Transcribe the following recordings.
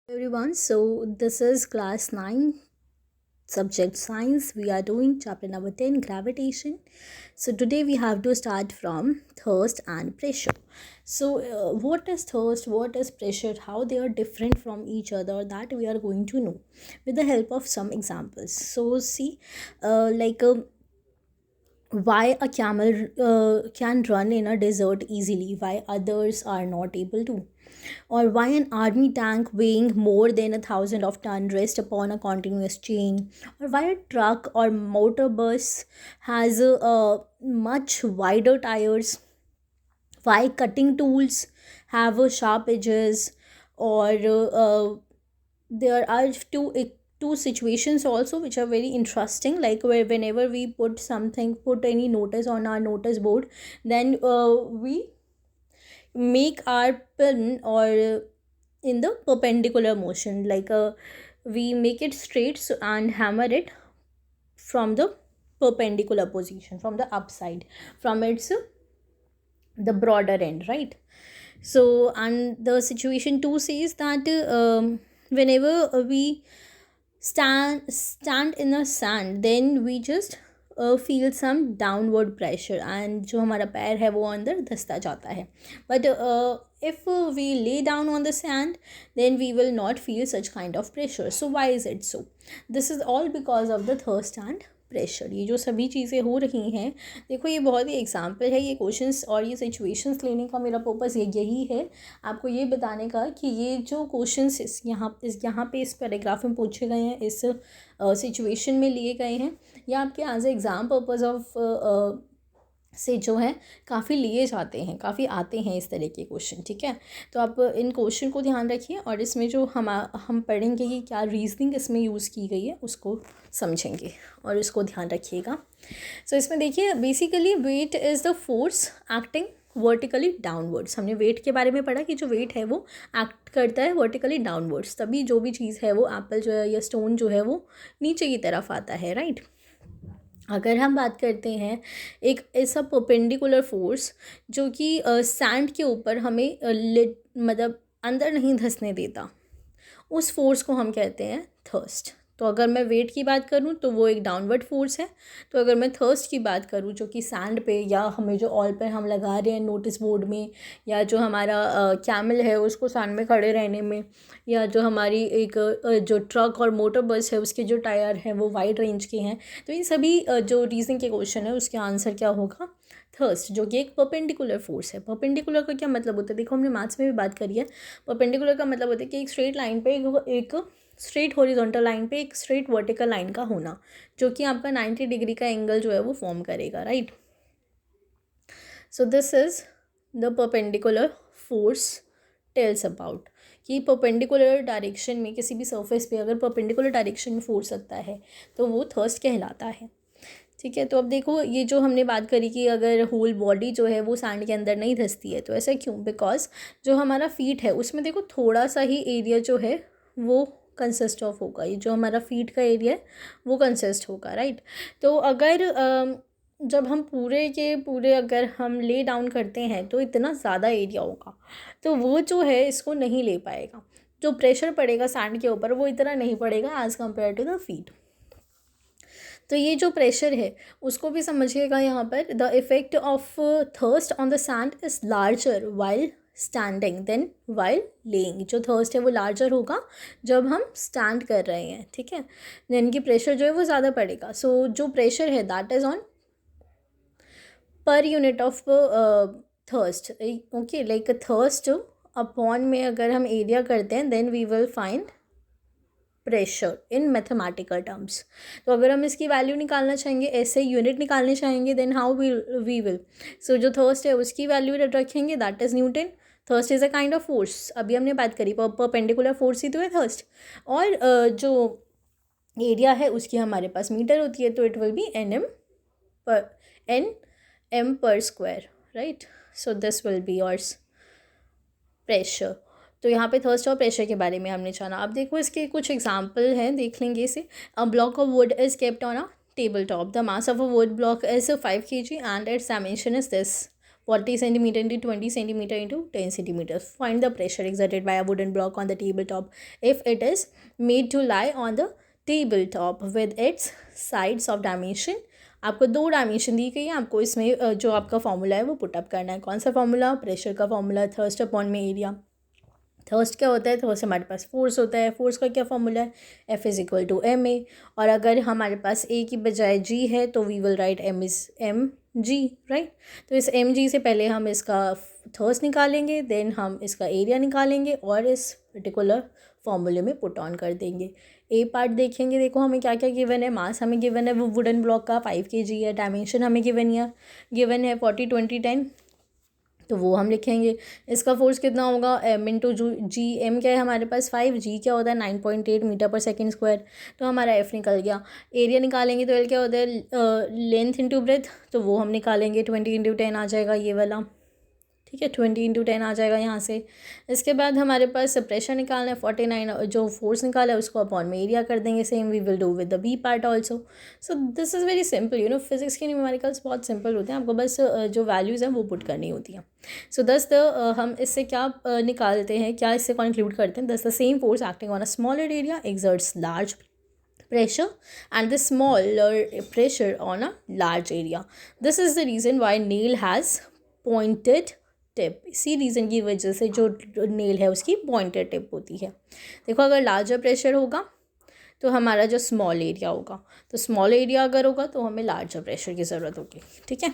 Everyone, so this is class 9, subject science. We are doing chapter number 10, gravitation. So today we have to start from thirst and pressure. So what is thirst, what is pressure, how they are different from each other, that we are going to know with the help of some examples. So see, like why a camel can run in a desert easily, why others are not able to, or why an army tank weighing more than 1,000 of ton rests upon a continuous chain, or why a truck or motor bus has much wider tires, why cutting tools have sharp edges, or there are two situations also which are very interesting, like where whenever we put any notice on our notice board, then we make our pen or in the perpendicular motion, like we make it straight, and hammer it from the perpendicular position, from the upside, from its the broader end, right? So, and the situation 2 says that whenever we stand in the sand, then we just feel some downward pressure, and जो हमारा पैर है वो अंदर धंसता जाता है. But if we lay down on the sand, then we will not feel such kind of pressure. So why is it so? This is all because of the thirst and pressure. ये जो सभी चीज़ें हो रही हैं, देखो ये बहुत ही एग्जाम्पल है, ये क्वेश्चंस और ये सिचुएशंस लेने का मेरा पर्पस यही है, आपको ये बताने का कि ये जो क्वेश्चंस यहाँ पे इस पैराग्राफ में पूछे गए हैं, इस सिचुएशन में लिए गए हैं, या आपके as a exam purpose of से जो है काफ़ी लिए जाते हैं, काफ़ी आते हैं इस तरह के क्वेश्चन. ठीक है, तो आप इन क्वेश्चन को ध्यान रखिए, और इसमें जो हम पढ़ेंगे कि क्या रीजनिंग इसमें यूज़ की गई है उसको समझेंगे और इसको ध्यान रखिएगा. सो इसमें देखिए, basically weight is the force acting vertically downwards. हमने वेट के बारे में पढ़ा कि जो वेट है वो एक्ट करता है वर्टिकली डाउनवर्ड्स, तभी जो भी चीज़ है वो एप्पल जो है या स्टोन जो है वो नीचे की तरफ आता है, राइट. अगर हम बात करते हैं एक ऐसा परपेंडिकुलर फोर्स जो कि सैंड के ऊपर हमें मतलब अंदर नहीं धंसने देता, उस फोर्स को हम कहते हैं थर्स्ट. तो अगर मैं वेट की बात करूँ तो वो एक डाउनवर्ड फोर्स है. तो अगर मैं थर्स्ट की बात करूँ, जो कि सैंड पे या हमें जो ऑयल पे हम लगा रहे हैं नोटिस बोर्ड में, या जो हमारा कैमल है उसको सैंड में खड़े रहने में, या जो हमारी एक जो ट्रक और मोटर बस है उसके जो टायर हैं वो वाइड रेंज के हैं, तो इन सभी जो रीजनिंग के क्वेश्चन है उसके आंसर क्या होगा? थर्स्ट, जो कि एक परपेंडिकुलर फोर्स है. परपेंडिकुलर का क्या मतलब होता है? देखो, हमने मैथ्स में भी बात करी है. परपेंडिकुलर का मतलब होता है कि एक स्ट्रेट लाइन पे एक स्ट्रेट हॉरिजॉन्टल लाइन पे एक स्ट्रेट वर्टिकल लाइन का होना, जो कि आपका 90 डिग्री का एंगल जो है वो फॉर्म करेगा, right. So this is the perpendicular force tells about कि परपेंडिकुलर डायरेक्शन में किसी भी सरफेस पे अगर परपेंडिकुलर डायरेक्शन में फोर्स लगता है तो वो थर्स्ट कहलाता है. ठीक है, तो अब देखो, ये जो हमने बात करी कि अगर होल बॉडी जो है वो सैंड के अंदर नहीं धंसती है, तो ऐसा क्यों? बिकॉज जो हमारा फीट है उसमें देखो थोड़ा सा ही एरिया जो है वो कंसिस्ट ऑफ होगा, ये जो हमारा फीट का एरिया है वो कंसिस्ट होगा, राइट. तो अगर जब हम पूरे के पूरे अगर हम ले डाउन करते हैं तो इतना ज़्यादा एरिया होगा, तो वो जो है इसको नहीं ले पाएगा. जो प्रेशर पड़ेगा सैंड के ऊपर वो इतना नहीं पड़ेगा as compare to the feet. तो ये जो प्रेशर है उसको भी समझिएगा यहाँ पर. The effect of thrust on the sand is larger while standing than while lying. जो थर्स्ट है वो लार्जर होगा जब हम स्टैंड कर रहे हैं, ठीक है, यानी कि प्रेशर जो है वो ज़्यादा पड़ेगा. सो जो प्रेशर है that is on per unit of thrust. Okay, like thrust upon में अगर हम एरिया करते हैं then we will find pressure in mathematical terms. तो अगर हम इसकी वैल्यू निकालना चाहेंगे, ऐसे यूनिट निकालने चाहेंगे, then how we will. So जो थर्स्ट है उसकी वैल्यू रखेंगे, that is newton. Thrust is a kind of force, अभी हमने बात करी परपेंडिकुलर फोर्स ही तो है थर्स्ट. और जो एरिया है उसकी हमारे पास मीटर होती है, तो इट विल बी एन पर square, right. So this will be yours pressure. तो यहाँ पे थर्स्ट और प्रेशर के बारे में हमने जाना. अब देखो इसके कुछ एग्जाम्पल हैं, देख लेंगे इसे. A block of would is kept on a table top. The mass of a would block is 5 kg and it's dimension is this. 40 centimeter into 20 centimeter into 10 centimeters. Find the pressure exerted by a wooden block on the tabletop if it is made to lie on the tabletop with its sides of dimension. आपको 2 dimension दी गई है, आपको इसमें जो आपका formula है वो put up करना है. कौन सा फॉर्मूला? प्रेशर का फॉर्मूला, थर्स्ट अपॉन में एरिया. थर्स्ट क्या होता है? थर्स्ट हमारे पास फोर्स होता है. फोर्स का क्या फॉर्मूला है? F is equal to M A. और अगर हमारे पास ए की बजाय जी है तो we will write M is M G, right. तो इस एम जी से पहले हम इसका थर्स्ट निकालेंगे, देन हम इसका एरिया निकालेंगे और इस पर्टिकुलर फॉर्मूले में पुट ऑन कर देंगे. ए पार्ट देखेंगे. देखो हमें क्या क्या गिवन है. मास हमें गिवन है वो वुडन ब्लॉक का 5 kg है. डायमेंशन हमें गिवन है 40 20 10, तो वो हम लिखेंगे. इसका फोर्स कितना होगा? एम इंटू जी. एम क्या है हमारे पास? 5. जी क्या होता है? 9.8 मीटर पर सेकेंड स्क्वायर. तो हमारा एफ निकल गया. एरिया निकालेंगे तो एल क्या होता है? Length into breadth. तो वो हम निकालेंगे. 20 इंटू 10 आ जाएगा ये वाला. ठीक है, 20 इंटू 10 आ जाएगा यहाँ से. इसके बाद हमारे पास प्रेशर निकालना है. 49 जो फोर्स निकाला है उसको अपॉन में एरिया कर देंगे. Same we will do with the B part also. So this is very simple. Physics के न्यूमेरिकल्स बहुत सिंपल होते हैं. आपको बस जो वैल्यूज़ हैं वो पुट करनी होती हैं. सो दस हम इससे क्या निकालते हैं, क्या इससे कंक्लूड करते हैं? दस the same force acting on a smaller area exerts large pressure and the smaller pressure on a large area. This is the reason why nail has pointed tip. इसी रीज़न की वजह से जो नेल है उसकी पॉइंटेड टिप होती है. देखो अगर लार्जर प्रेशर होगा तो हमारा जो स्मॉल एरिया होगा, तो स्मॉल एरिया अगर होगा तो हमें लार्जर प्रेशर की ज़रूरत होगी. ठीक है.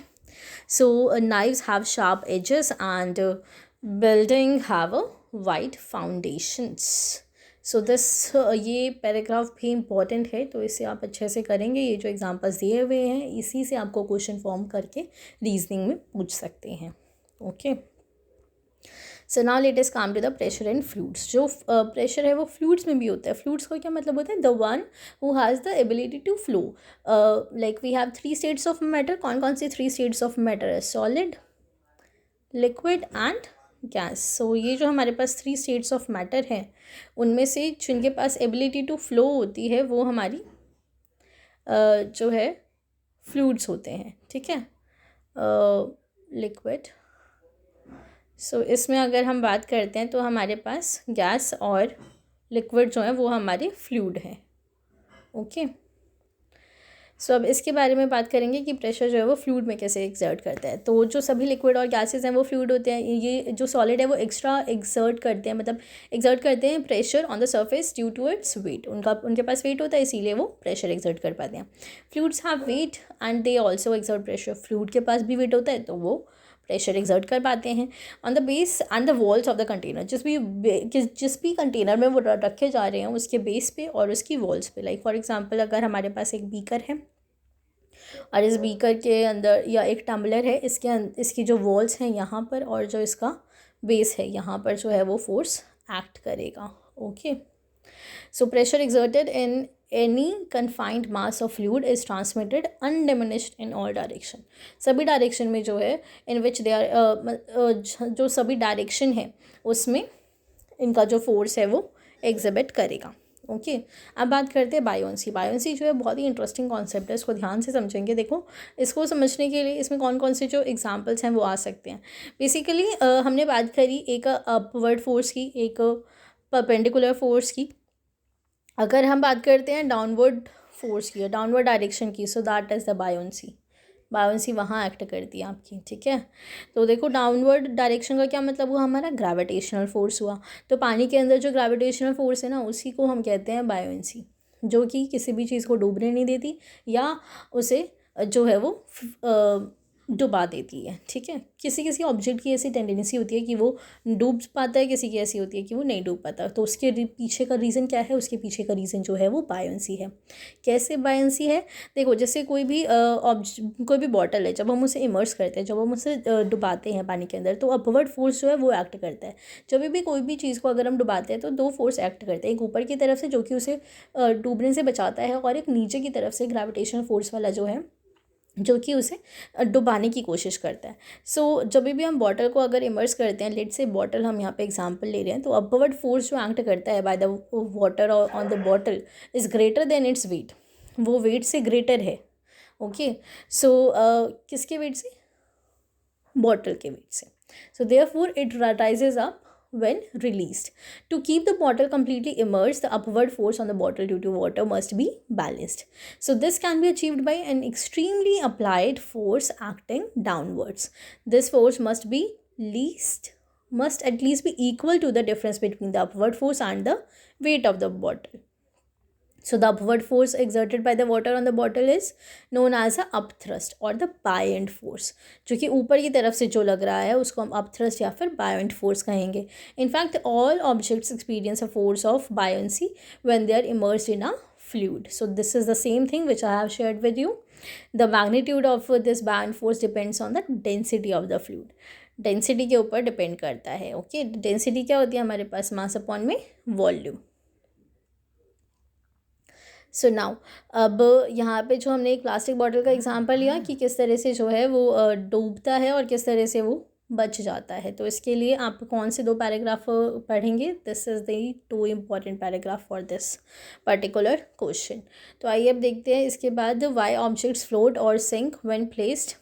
So knives have sharp edges and building have a wide foundations. So this ये पैराग्राफ भी इम्पॉर्टेंट है, तो इसे आप अच्छे से करेंगे. ये जो एग्जांपल्स दिए हुए हैं इसी से आपको क्वेश्चन फॉर्म करके रीजनिंग में पूछ सकते हैं. Okay. So now let us come to the pressure in fluids. जो प्रेशर है वो फ्लूइड्स में भी होता है. फ्लूइड्स का क्या मतलब होता है? The one who has the ability to flow. Like we have 3 states of matter. कौन कौन सी 3 स्टेट्स ऑफ मैटर है? Solid, liquid and gas. So ये जो हमारे पास 3 स्टेट्स ऑफ मैटर हैं उनमें से जिनके पास एबिलिटी टू फ्लो होती है वो हमारी जो है फ्लूइड्स होते हैं. ठीक है. लिक्विड. सो इसमें अगर हम बात करते हैं तो हमारे पास गैस और लिक्विड जो है वो हमारे फ्लूइड हैं. ओके. सो अब इसके बारे में बात करेंगे कि प्रेशर जो है वो फ्लूइड में कैसे एक्सर्ट करता है. तो जो सभी लिक्विड और गैसेस हैं वो फ्लूइड होते हैं. ये जो सॉलिड है वो एक्स्ट्रा एक्सर्ट करते हैं, मतलब एक्सर्ट करते हैं pressure on the surface due to its weight. उनके पास वेट होता है इसीलिए वो प्रेशर एक्सर्ट कर पाते हैं. Fluids have weight and they also exert pressure. Fluid के पास भी वेट होता है तो वो प्रेशर एक्सर्ट कर पाते हैं. On the base and the walls of the container. जिस भी कंटेनर में वो रखे जा रहे हैं उसके बेस पे और उसकी वॉल्स पे. लाइक फॉर एग्जांपल अगर हमारे पास एक बीकर है और इस बीकर के अंदर या एक टम्बलर है, इसकी जो वॉल्स हैं यहाँ पर और जो इसका बेस है यहाँ पर जो है वो फोर्स एक्ट करेगा. Okay. So pressure exerted in any confined mass of fluid is transmitted undiminished in all direction. सभी डायरेक्शन में जो है in which they are जो सभी डायरेक्शन है उसमें इनका जो फोर्स है वो एग्जिबिट करेगा. ओके. अब बात करते हैं बायोंसी. बायोंसी जो है बहुत ही इंटरेस्टिंग कॉन्सेप्ट है. इसको ध्यान से समझेंगे. देखो इसको समझने के लिए इसमें कौन कौन से जो एग्जांपल्स हैं वो आ सकते हैं. बेसिकली हमने बात करी एक अपवर्ड फोर्स की, एक परपेंडिकुलर फोर्स की. अगर हम बात करते हैं डाउनवर्ड फोर्स की, डाउनवर्ड डायरेक्शन की, so that is the buoyancy. Buoyancy वहाँ एक्ट करती है आपकी. ठीक है. तो देखो डाउनवर्ड डायरेक्शन का क्या मतलब हुआ? हमारा ग्रेविटेशनल फोर्स हुआ. तो पानी के अंदर जो ग्रेविटेशनल फोर्स है ना उसी को हम कहते हैं बायोंसी, जो कि किसी भी चीज़ को डूबने नहीं देती या उसे जो है वो डुबा देती है. ठीक है. किसी किसी ऑब्जेक्ट की ऐसी टेंडेंसी होती है कि वो डूब पाता है, किसी की ऐसी होती है कि वो नहीं डूब पाता. तो उसके पीछे का रीज़न क्या है? उसके पीछे का रीज़न जो है वो बायोंसी है. कैसे बायोंसी है? देखो जैसे कोई भी बॉटल है, जब हम उसे इमर्स करते हैं, जब हम उसे डुबाते हैं पानी के अंदर, तो अपवर्ड फोर्स जो है वो एक्ट करता है. जब भी कोई भी चीज़ को अगर हम डुबाते हैं तो 2 फोर्स एक्ट करते हैं. एक ऊपर की तरफ से जो कि उसे डूबने से बचाता है और एक नीचे की तरफ से ग्रेविटेशनल फोर्स वाला जो है जो कि उसे डुबाने की कोशिश करता है. सो जब भी हम बॉटल को अगर इमर्स करते हैं, लेट से बॉटल हम यहाँ पे एग्जांपल ले रहे हैं, तो अपवर्ड फोर्स जो एक्ट करता है by the water on the bottle is greater than its weight. वो वेट से ग्रेटर है. ओके. सो किसके वेट से? बॉटल के वेट से. So therefore it rises up when released. To keep the bottle completely immersed, the upward force on the bottle due to water must be balanced. So this can be achieved by an extremely applied force acting downwards. This force must at least be equal to the difference between the upward force and the weight of the bottle. So the upward force exerted by the water on the bottle is known as a upthrust or the buoyant force. जो कि ऊपर की तरफ से जो लग रहा है उसको हम upthrust या फिर buoyant force कहेंगे. In fact, all objects experience a force of buoyancy when they are immersed in a fluid. So this is the same thing which I have shared with you. The magnitude of this buoyant force depends on the density of the fluid. Density के ऊपर depend करता है. Okay, density क्या होती है हमारे पास? Mass upon में volume. So now अब यहाँ पे जो हमने एक प्लास्टिक बॉटल का एग्जांपल लिया कि किस तरह से जो है वो डूबता है और किस तरह से वो बच जाता है. तो इसके लिए आप कौन से 2 पैराग्राफ पढ़ेंगे? This is the 2 important paragraph for this particular question. तो आइए अब देखते हैं इसके बाद. वाई ऑब्जेक्ट्स फ्लोट और sink when placed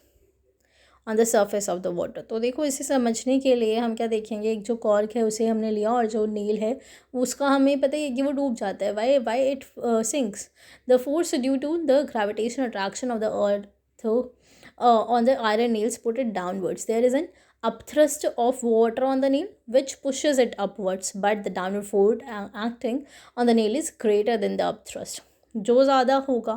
on the surface of the water. तो देखो इसे समझने के लिए हम क्या देखेंगे, एक जो कॉर्क है उसे हमने लिया और जो नील है उसका हमें पता है कि वो डूब जाता है. Why it sinks? The force due to the gravitation attraction of the earth on the iron nails put it downwards. There is an upthrust of water on the nail which pushes it upwards, but the downward force acting on the nail is greater than the upthrust. जो ज़्यादा होगा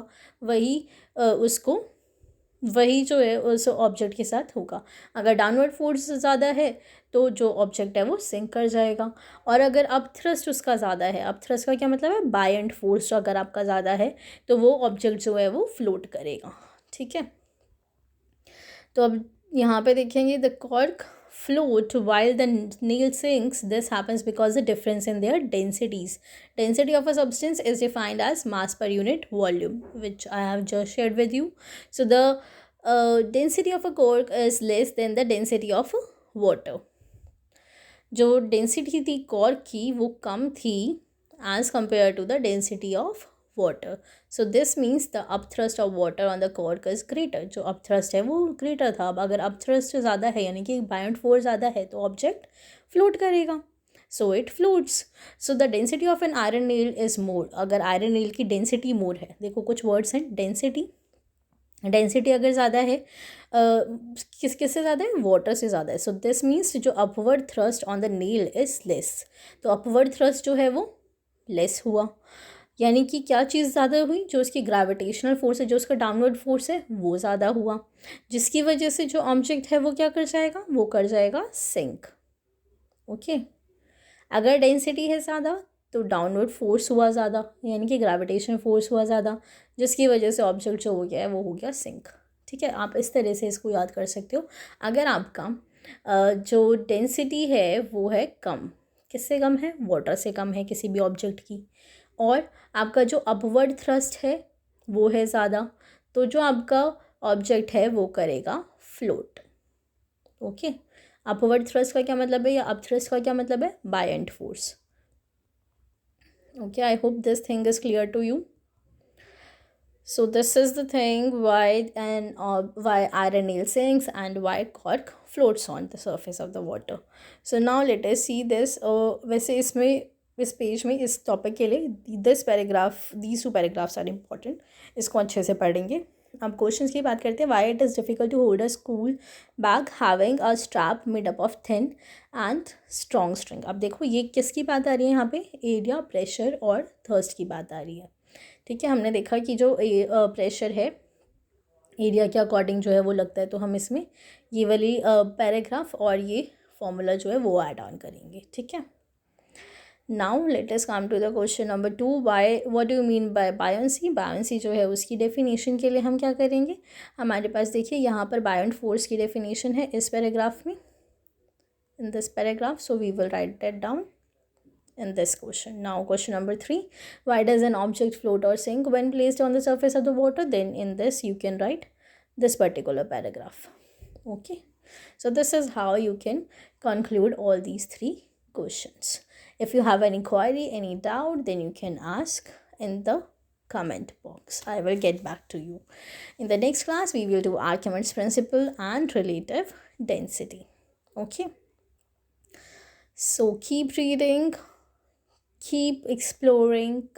वही जो है उस object के साथ होगा. अगर डाउनवर्ड फोर्स ज़्यादा है तो जो ऑब्जेक्ट है वो सिंक कर जाएगा. और अगर अपथ्रस्ट उसका ज़्यादा है, अपथ्रस्ट का क्या मतलब है? बायंट फोर्स अगर आपका ज़्यादा है तो वो ऑब्जेक्ट जो है वो फ्लोट करेगा. ठीक है, तो अब यहाँ पे देखेंगे the cork float while the nail sinks. This happens because the difference in their densities. Density of a substance is defined as mass per unit volume, which I have just shared with you. So the density of a cork is less than the density of water. जो density थी cork की वो कम थी as compared to the density of water. So this means the upthrust of water on the cork is greater. जो upthrust है वो greater था. अब अगर upthrust ज़्यादा है यानी कि buoyant force ज़्यादा है तो object float करेगा. So it floats. So the density of an iron nail is more. अगर iron nail की density more है, देखो कुछ words हैं. डेंसिटी अगर ज़्यादा है किससे ज़्यादा है? वाटर से ज़्यादा है. सो दिस मीन्स जो upward thrust on the nail is less. तो अपवर्ड थ्रस्ट जो है वो लेस हुआ, यानी कि क्या चीज़ ज़्यादा हुई? जो उसकी ग्रेविटेशनल फोर्स है, जो उसका डाउनवर्ड फोर्स है वो ज़्यादा हुआ, जिसकी वजह से जो ऑब्जेक्ट है वो क्या कर जाएगा? वो कर जाएगा सिंक. ओके, अगर डेंसिटी है ज़्यादा तो डाउनवर्ड फोर्स हुआ ज़्यादा, यानी कि ग्रेविटेशन फोर्स हुआ ज़्यादा, जिसकी वजह से ऑब्जेक्ट जो हो गया है वो हो गया सिंक. ठीक है, आप इस तरह से इसको याद कर सकते हो. अगर आपका जो डेंसिटी है वो है कम, किससे कम है? वाटर से कम है किसी भी ऑब्जेक्ट की, और आपका जो अपवर्ड थ्रस्ट है वो है ज़्यादा, तो जो आपका ऑब्जेक्ट है वो करेगा फ्लोट. ओके, अपवर्ड थ्रस्ट का क्या मतलब है या अपथ्रस्ट का क्या मतलब है? Buoyant force. Okay, I hope this thing is clear to you. So this is the thing why iron nail sinks and why cork floats on the surface of the water. So now let us see this. वैसे इस page में इस topic के लिए these 2 paragraphs are important. इसको अच्छे से पढ़ेंगे. अब क्वेश्चंस की बात करते हैं. Why it is difficult to hold a school bag having a strap made up of thin and strong string. अब देखो ये किसकी बात आ रही है यहाँ पे? एरिया, प्रेशर और थर्स्ट की बात आ रही है. ठीक है, हमने देखा कि जो प्रेशर है एरिया के अकॉर्डिंग जो है वो लगता है, तो हम इसमें ये वाली पैराग्राफ और ये फॉर्मूला जो है वो ऐड ऑन करेंगे. ठीक है, now let us come to the question number 2. What do you mean by buoyancy? Buoyancy जो है उसकी डेफिनेशन के लिए हम क्या करेंगे? हमारे पास देखिए यहाँ पर बायोंट फोर्स की डेफिनेशन है इस पैराग्राफ में, in this paragraph. So we will write that down in this question. Now question number 3. Why does an object float or sink when placed on the surface of the water? Then in this you can write this particular paragraph. Okay, so this is how you can conclude all these 3 questions. If you have any query, any doubt, then you can ask in the comment box. I will get back to you. In the next class, we will do Archimedes principle and relative density. Okay. So keep reading, keep exploring.